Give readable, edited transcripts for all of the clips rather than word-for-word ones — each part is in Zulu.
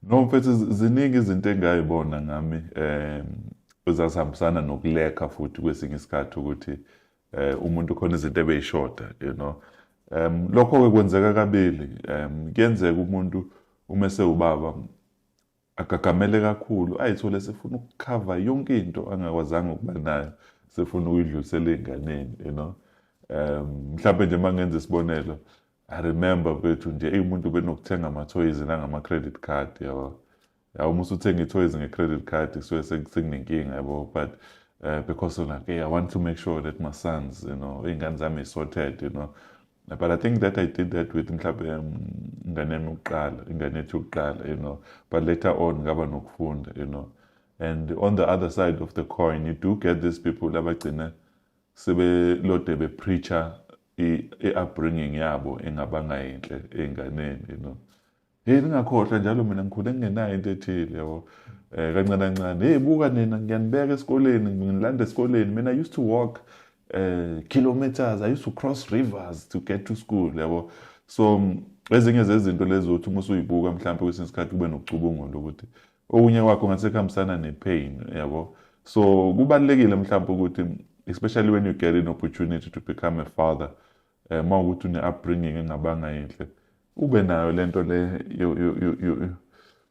No mfethu ziningi izinto engayibona ngami ezasihambisana nokulekha futhi kwesinye isikhathi ukuthi umuntu khona izinto ebeyishoda, you know. Lokho-ke kwenzeka kabili. Kuyenzeka umuntu uma esewubaba agagamele kakhulu ayithole sefuna ukukhava yonke into angakwazanga ukuba nayo, sefuna ukuyidlulisela ey'nganeni, you know. Mhlawumbe nje uma ngenza isibonelo, I remember bethu nje umuntu benokuthenga ama-toys nangama-credit card, yabo. Yaw uma usuthenga i-toys nge-credit card kusuke sekunenkinga, yabo. But because of like, hey, I want to make sure that my sons, you know, iy'ngane zami sorted, you know. But I think that I did that with mhlawumbe ingane yethu yokuqala, you know. But later on ngaba nokufunda, you know. And on the other side of the coin, you do get these people abagcina sebelode bepreacher i-upbringing yabo engabanga yinhle ey'nganeni, you know. Hey, ningakhohlwa njalo mina ngikhule ngingenayo into ethile, yabo. Kancane kancane, hey buka nina ngiyanibeka esikoleni, ngilanda esikoleni. Mina I used to walk kilometers, I used to cross rivers to get to school, yabo. So ezinye zezinto lezo uthi uma usuyibuka mhlawumbe kwesinye isikhathi kube nokucubungula ukuthi okunye kwakho ngathi sekuhambisana ne-pain, yabo. So kubalulekile mhlawumbe ukuthi especially when you get an opportunity to become a father, uma ukuthi une-upbringing engabanga yinhle, ube nayo lento le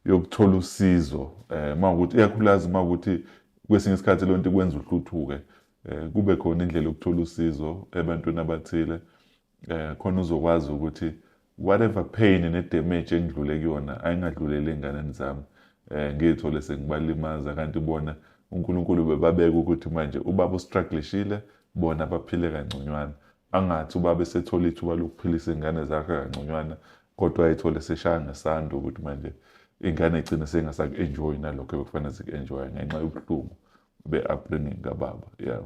yokuthola usizo, uma ukuthi ikakhulukazi uma ukuthi kwesinye isikhathi le nto ikwenza uhluthuke, kube khona indlela yokuthola usizo ebantwini abathile, khona uzokwazi ukuthi whatever pain ne-damage engidlule kuyona ayingadluleli ey'nganeni zami, ngiy'thole sengibalimaza, kanti bona uNkulunkulu bebabeka ukuthi manje ubaba ustrugglishile, bona baphile kangconywana. Angathi ubaba esethola ithuba lokuphilisa iy'ngane zakhe kangconywana, kodwa ayithole seshaya ngesando ukuthi manje ingane igcine sengasaku-enjoyi nalokho ebekufanele ziku-enjoya ngenxa yobuhlungu be-upbringing kababa, yeah.